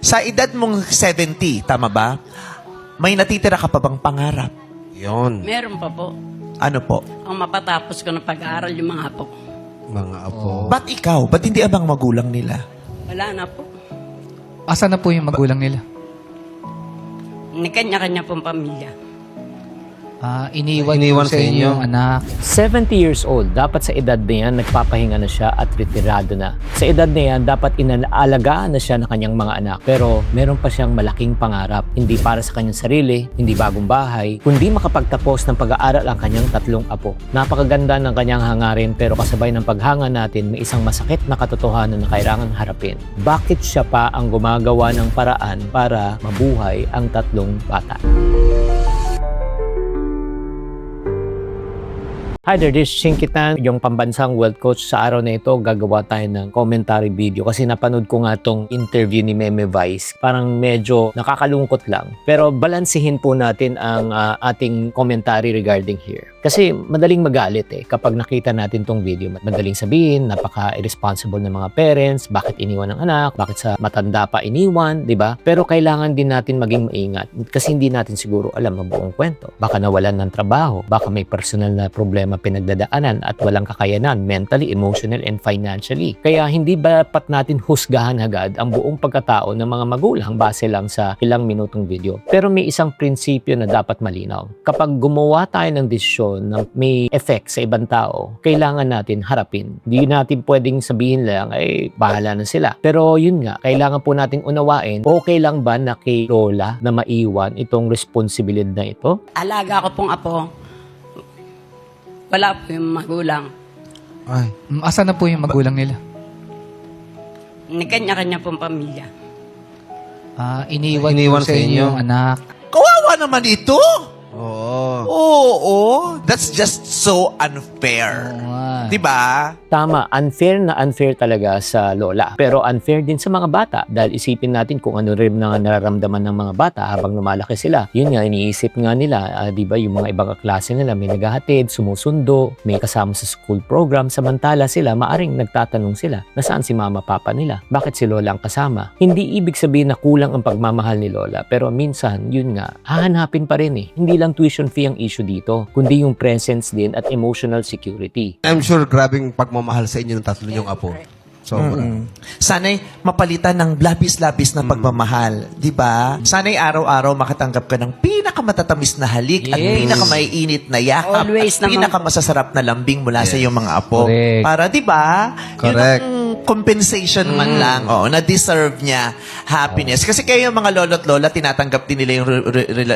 Sa edad mong 70, tama ba? May natitira ka pa bang pangarap? Yun. Meron pa po. Ano po? Ang mapatapos ko na pag-aaral yung mga apo ko. Mga apo. Ba't ikaw? Ba't hindi abang magulang nila? Wala na po. Asa na po yung magulang nila? Ni kanya-kanya pong pamilya. Iniwan Iniwan po sa sa inyo. inyong anak. 70 years old, dapat sa edad na yan, nagpapahinga na siya at retirado na. Sa edad na yan, dapat inaalagaan na siya ng kanyang mga anak. Pero meron pa siyang malaking pangarap. Hindi para sa kanyang sarili, hindi bagong bahay, kundi makapagtapos ng pag-aaral ang kanyang 3 apo. Napakaganda ng kanyang hangarin pero kasabay ng paghanga natin, may isang masakit na katotohanan na kailangan harapin. Bakit siya pa ang gumagawa ng paraan para mabuhay ang 3 bata? Hi there, this is Shinkitan, yung pambansang wealth coach. Sa araw na ito, gagawa tayo ng commentary video kasi napanood ko nga tong interview ni Meme Vice. Parang medyo nakakalungkot lang. Pero balansihin po natin ang ating commentary regarding here. Kasi madaling magalit kapag nakita natin tong video. Madaling sabihin, napaka-irresponsible ng mga parents, bakit iniwan ng anak, bakit sa matanda pa iniwan, di ba? Pero kailangan din natin maging maingat kasi hindi natin siguro alam ang buong kwento. Baka nawalan ng trabaho, baka may personal na problema pinagdadaanan at walang kakayanan mentally, emotional, and financially. Kaya hindi dapat natin husgahan agad ang buong pagkatao ng mga magulang base lang sa ilang minutong video. Pero may isang prinsipyo na dapat malinaw. Kapag gumawa tayo ng desisyon na may effect sa ibang tao, kailangan natin harapin. Hindi natin pwedeng sabihin lang, ay bahala na sila. Pero yun nga, kailangan po nating unawain, okay lang ba na kay Lola na maiwan itong responsibilidad na ito? Alaga ko pong apo. Wala po yung magulang. Ay. Asa na po yung magulang nila? Ni kanya-kanya pong pamilya. Iniwan po sa inyong anak. Kawawa naman ito! Oo. Oo, that's just so unfair. Oo nga. Diba? Tama, unfair na unfair talaga sa lola. Pero unfair din sa mga bata dahil isipin natin kung ano rin na nararamdaman ng mga bata habang lumalaki sila. Yun nga, iniisip nga nila, di ba, yung mga ibang klase nila may naghahatid, sumusundo, may kasama sa school program. Samantala sila, maaring nagtatanong sila, nasaan si mama papa nila? Bakit si lola ang kasama? Hindi ibig sabihin na kulang ang pagmamahal ni lola, pero minsan, yun nga, hahanapin pa rin Hindi lang tuition fee ang issue dito, kundi yung presence din at emotional security. I'm sure grabing pagmamahal sa inyo ng 3 yung apo. Sobra. Sana'y mapalitan ng labis-labis na pagmamahal. Diba? Sana'y araw-araw makatanggap ka ng pinakamatatamis na halik at Yes. pinakamaiinit na yakap Always at naman. pinakamasasarap na lambing mula sa iyong mga apo. Correct. Para, diba? Correct. Yun ang compensation man lang. Na-deserve niya happiness. Kasi kayo yung mga lolo't lola, tinatanggap din nila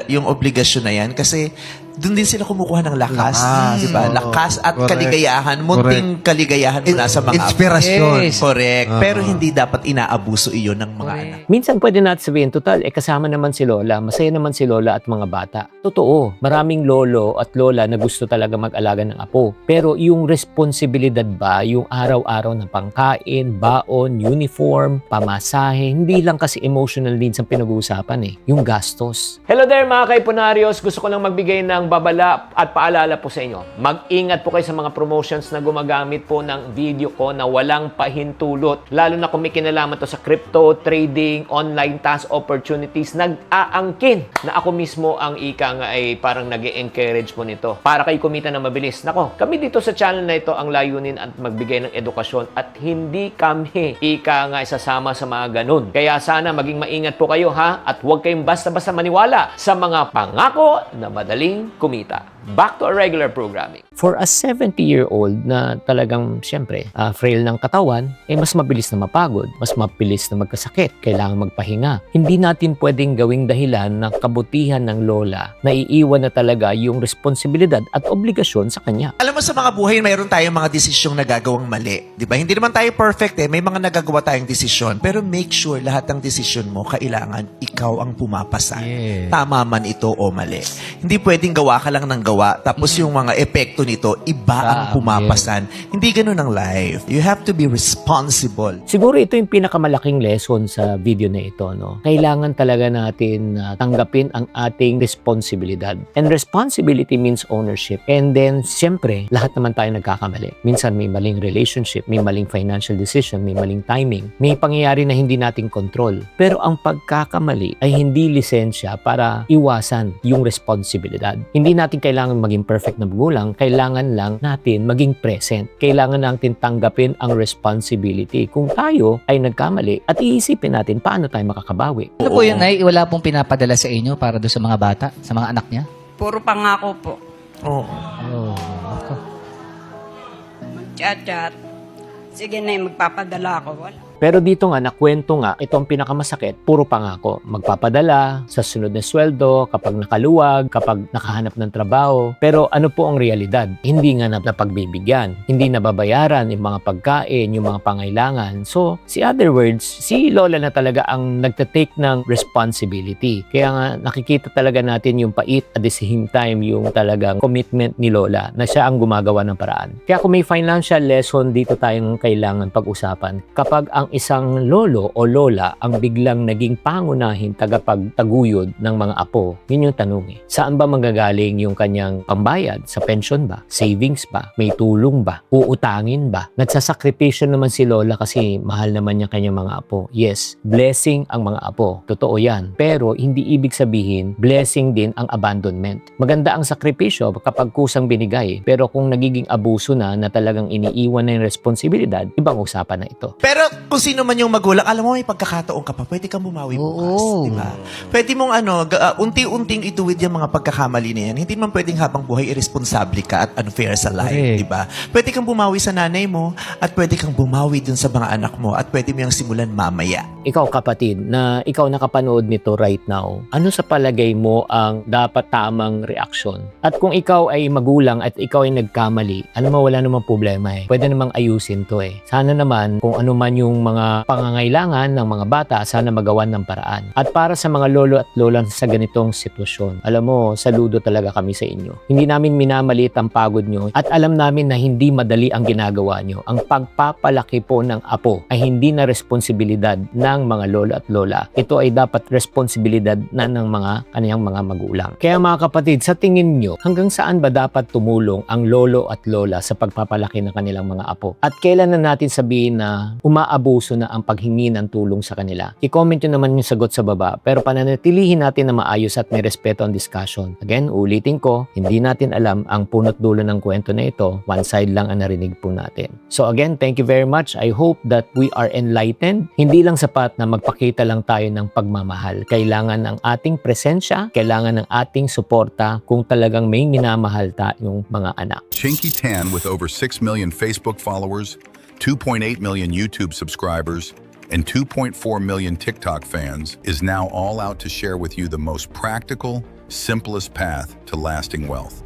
yung obligasyon na yan kasi doon din sila kumukuha ng lakas. Diba? Oo. Lakas at Correct. kaligayahan. Munting kaligayahan mula sa mga apo. Inspirasyon. Yes. Correct. Pero hindi dapat inaabuso iyon ng mga anak. Minsan pwede natin sabihin, total, kasama naman si lola, masaya naman si lola at mga bata. Totoo, maraming lolo at lola na gusto talaga mag-alaga ng apo. Pero yung responsibilidad ba, yung araw-araw na pangkain, baon, uniform, pamasahe, hindi lang kasi emotional needs ang pinag-uusapan yung gastos. Hello there mga kaipunaryos, gusto ko lang magbigay ng babala at paalala po sa inyo. Mag-ingat po kayo sa mga promotions na gumagamit po ng video ko na walang pahintulot. Lalo na kung may kinalaman to sa crypto, trading, online task opportunities, nag-aangkin na ako mismo ang ika nga ay parang nag-encourage mo nito para kayo kumita na mabilis. Nako, kami dito sa channel na ito ang layunin at magbigay ng edukasyon at hindi kami ika nga isasama sa mga ganun. Kaya sana maging maingat po kayo at huwag kayong basta-basta maniwala sa mga pangako na madaling kumita. Back to our regular programming. For a 70-year-old na talagang, syempre, frail ng katawan, mas mabilis na mapagod, mas mabilis na magkasakit, kailangan magpahinga. Hindi natin pwedeng gawing dahilan ng kabutihan ng lola na iiwan na talaga yung responsibilidad at obligasyon sa kanya. Alam mo, sa mga buhay, mayroon tayong mga desisyong nagagawang mali. Di ba? Hindi naman tayo perfect May mga nagagawa tayong desisyon. Pero make sure lahat ng desisyon mo, kailangan ikaw ang pumapasa. Yes. Tama man ito o mali. Hindi pwedeng gawa ka lang ng gawa ginagawa, tapos yung mga epekto nito, iba ang Tama, pumapasan. Hindi ganun ang life. You have to be responsible. Siguro ito yung pinakamalaking lesson sa video na ito, no? Kailangan talaga natin tanggapin ang ating responsibilidad. And responsibility means ownership. And then, siyempre, lahat naman tayo nagkakamali. Minsan may maling relationship, may maling financial decision, may maling timing, may pangyayari na hindi nating control. Pero ang pagkakamali ay hindi lisensya para iwasan yung responsibilidad. Hindi natin kailangan maging perfect na magulang, kailangan lang natin maging present. Kailangan natin tanggapin ang responsibility kung tayo ay nagkamali at iisipin natin paano tayo makakabawi. Ano po yun, Nay? Wala pong pinapadala sa inyo para doon sa mga bata, sa mga anak niya? Puro pangako po. Oh. Oh, ako. Chat-chat. Sige na, magpapadala ako. Wala. Pero dito nga, nakwento nga, ito ang pinakamasakit, puro pangako. Magpapadala, sa sunod na sweldo, kapag nakaluwag, kapag nakahanap ng trabaho. Pero ano po ang realidad? Hindi nga napagbibigyan. Hindi nababayaran yung mga pagkain, yung mga pangailangan. So, other words, si Lola na talaga ang nagtatake ng responsibility. Kaya nga, nakikita talaga natin yung pait at the same time yung talagang commitment ni Lola na siya ang gumagawa ng paraan. Kaya kung may financial lesson dito tayong kailangan pag-usapan, kapag ang isang lolo o lola ang biglang naging pangunahing tagapagtaguyod ng mga apo, yun yung tanong eh. Saan ba manggagaling yung kanyang pambayad? Sa pension ba? Savings ba? May tulong ba? Uutangin ba? Nagsasakripisyo naman si lola kasi mahal naman niya kanyang mga apo. Yes, blessing ang mga apo. Totoo yan. Pero hindi ibig sabihin blessing din ang abandonment. Maganda ang sakripisyo kapag kusang binigay. Pero kung nagiging abuso na talagang iniiwan na yung responsibilidad, ibang usapan na ito. Pero kung sino man yung magulang, alam mo may pagkakataon ka pa, pwede kang bumawi bukas, Oo. di ba? Pwede mong unti-unting ituwid yung mga pagkakamali na yan. Hindi man pwedeng habang buhay irresponsable ka at unfair sa life, Correct. di ba? Pwede kang bumawi sa nanay mo at pwede kang bumawi dun sa mga anak mo at pwede mo yung simulan mamaya. Ikaw kapatid, na ikaw nakapanood nito right now, ano sa palagay mo ang dapat tamang reaksyon? At kung ikaw ay magulang at ikaw ay nagkamali, alam mo wala namang problema eh. Pwede namang ayusin to eh. Sana naman kung ano man yung mga pangangailangan ng mga bata, sana magawan ng paraan. At para sa mga lolo at lola sa ganitong sitwasyon, alam mo, saludo talaga kami sa inyo. Hindi namin minamaliit ang pagod nyo at alam namin na hindi madali ang ginagawa nyo. Ang pagpapalaki po ng apo ay hindi na responsibilidad ng mga lolo at lola. Ito ay dapat responsibilidad na ng mga kaniyang mga magulang. Kaya mga kapatid, sa tingin nyo, hanggang saan ba dapat tumulong ang lolo at lola sa pagpapalaki ng kanilang mga apo? At kailan na natin sabihin na umaabuso na ang paghingi ng tulong sa kanila? I-comment nyo naman yung sagot sa baba, pero pananatilihin natin na maayos at may respeto ang discussion. Again, ulitin ko, hindi natin alam ang punot dulo ng kwento na ito. One side lang ang narinig po natin. So again, thank you very much. I hope that we are enlightened. Hindi lang sapat na magpakita lang tayo ng pagmamahal. Kailangan ng ating presensya, kailangan ng ating suporta kung talagang may minamahal tayong mga anak. Chinky Tan, with over 6 million Facebook followers, 2.8 million YouTube subscribers, and 2.4 million TikTok fans, is now all out to share with you the most practical, simplest path to lasting wealth.